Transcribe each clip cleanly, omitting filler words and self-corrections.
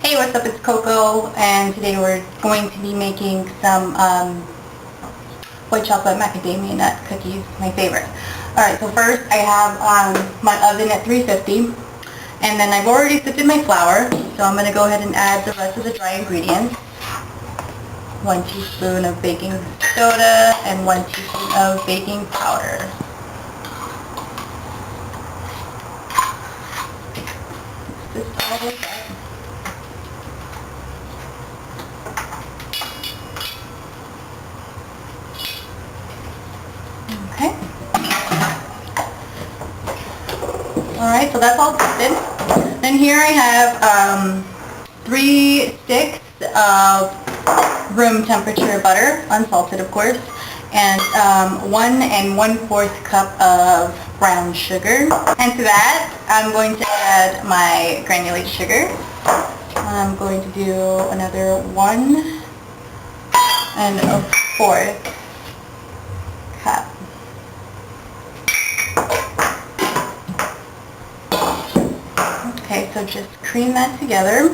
Hey, what's up? It's Coco, and today we're going to be making some white chocolate macadamia nut cookies, my favorite. Alright, so first I have my oven at 350, and then I've already sifted my flour, so I'm going to go ahead and add the rest of the dry ingredients. 1 teaspoon of baking soda and 1 teaspoon of baking powder. Mix this all up. Okay. Alright, so that's all sifted. Then here I have 3 sticks of room temperature butter, unsalted of course, and 1 1/4 cup of brown sugar. And to that, I'm going to add my granulated sugar. I'm going to do another 1 1/4 cup. Okay, so just cream that together.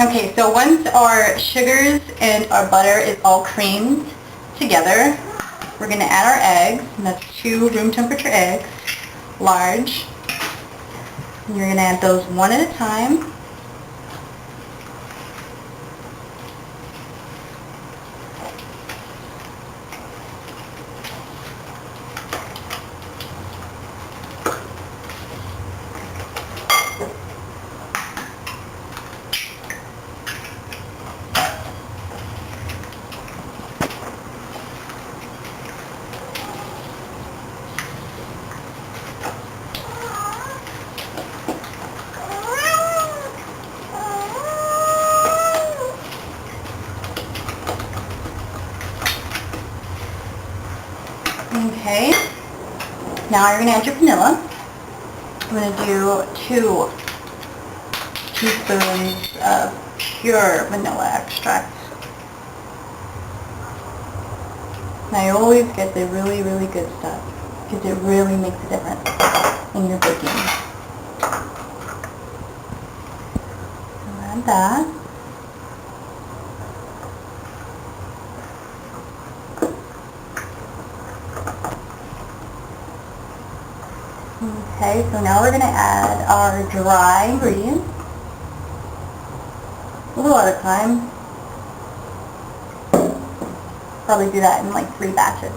Okay, so once our sugars and our butter is all creamed together, we're going to add our eggs, and that's 2 room temperature eggs, large. And you're going to add those one at a time. Okay, now you're going to add your vanilla. I'm going to do 2 teaspoons of pure vanilla extract. Now you always get the really, really good stuff because it really makes a difference in your baking. So add that. Okay, so now we're going to add our dry ingredients. A little at a time. Probably do that in like 3 batches.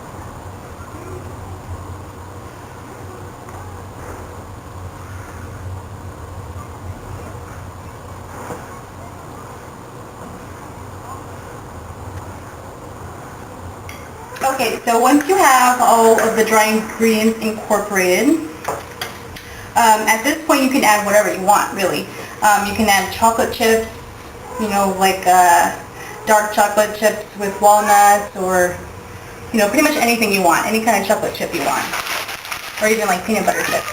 Okay, so once you have all of the dry ingredients incorporated, at this point you can add whatever you want, really. You can add chocolate chips, you know, like dark chocolate chips with walnuts, or, you know, pretty much anything you want, any kind of chocolate chip you want, or even like peanut butter chips,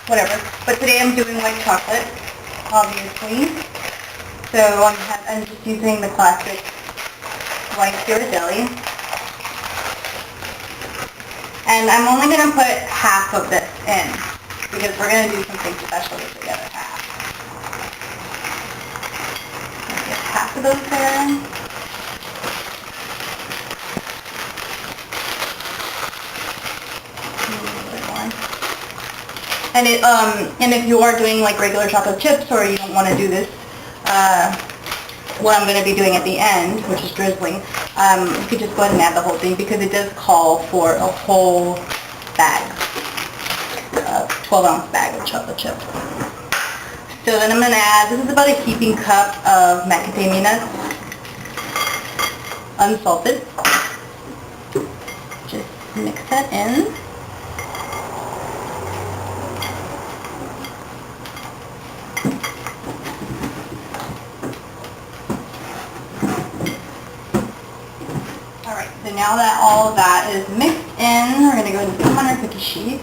whatever. But today I'm doing white chocolate, obviously. So I'm just using the classic white Ghirardelli. And I'm only going to put half of this in, because we're going to do something special with the other half. Get half of those there. And if you are doing like regular chocolate chips, or you don't want to do this, what I'm going to be doing at the end, which is drizzling, you could just go ahead and add the whole thing, because it does call for a whole bag, a 12-ounce bag of chocolate chips. So then I'm going to add, this is about a heaping cup of macadamia nuts, unsalted. Just mix that in. So now that all of that is mixed in, we're going to go ahead and put them on our cookie sheet.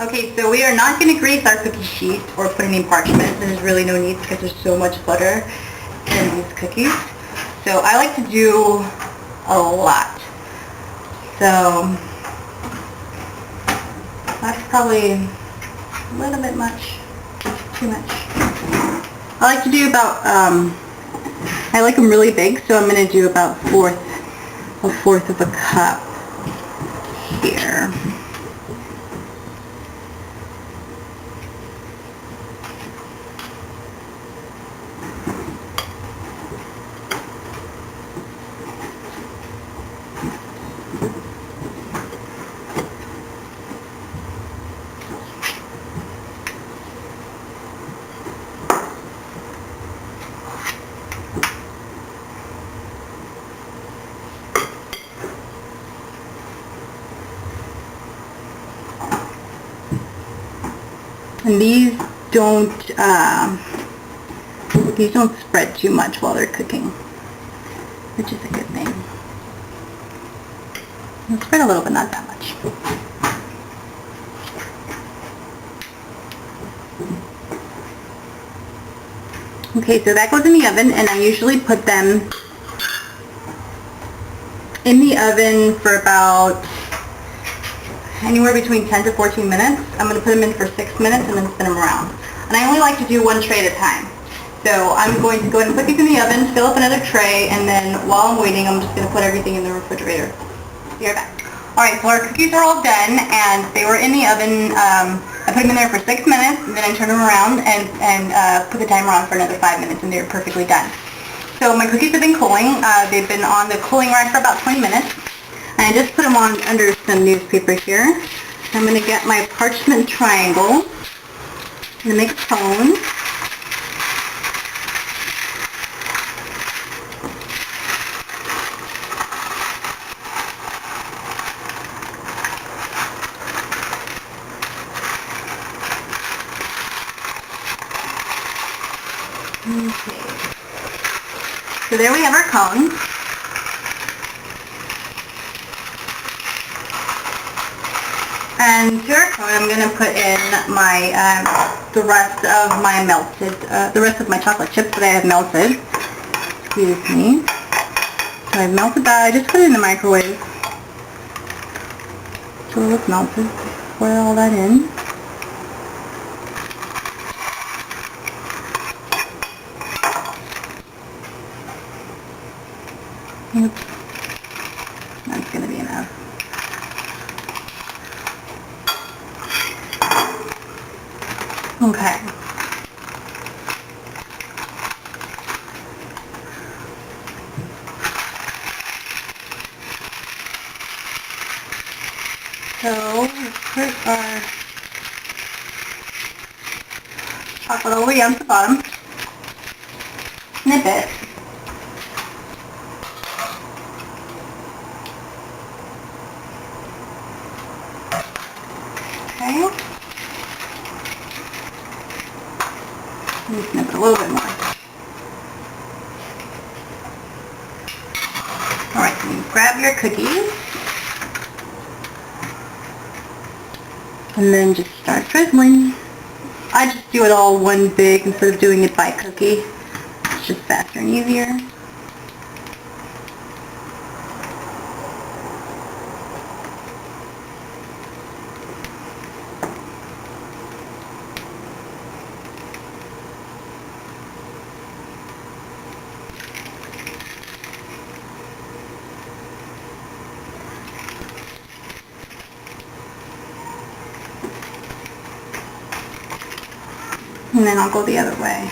Okay, so we are not going to grease our cookie sheet or put any parchment. There's really no need because there's so much butter in these cookies. So I like to do a lot. So That's probably a little bit much, too much. I like to do about, I like them really big, so I'm going to do about a fourth of a cup here. And these don't spread too much while they're cooking, which is a good thing. They'll spread a little, but not that much. Okay, so that goes in the oven, and I usually put them in the oven for about anywhere between 10 to 14 minutes. I'm going to put them in for 6 minutes and then spin them around. And I only like to do one tray at a time. So I'm going to go ahead and put these in the oven, fill up another tray, and then while I'm waiting, I'm just going to put everything in the refrigerator. Be right back. Alright, so our cookies are all done, and they were in the oven. I put them in there for 6 minutes, and then I turned them around and put the timer on for another 5 minutes, and they're perfectly done. So my cookies have been cooling. They've been on the cooling rack for about 20 minutes. And I just put them on under some newspaper here. I'm going to get my parchment triangle. I'm going to make a cone. Okay. So there we have our cone. And to our cone, I'm going to put in my the rest of my chocolate chips that I have melted. Excuse me. So I've melted that. I just put it in the microwave. So it's melted. Pour all that in. Oops. That's going to be enough. Okay. So let's put our chocolate all the way down to the bottom. Snip it. Okay. Let me snip it a little bit more. Alright, so you grab your cookies and then just start drizzling. I just do it all one big instead of doing it by cookie. It's just faster and easier. And then I'll go the other way.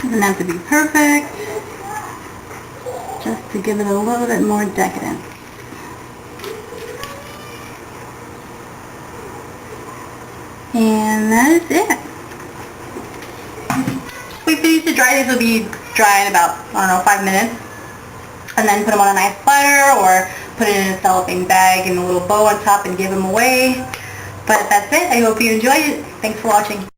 Doesn't have to be perfect, just to give it a little bit more decadence. And that is it. Wait for these to dry. These will be dry in about, I don't know, 5 minutes. And then put them on a nice platter or put it in a cellophane bag and a little bow on top and give them away. But that's it. I hope you enjoyed it. Thanks for watching.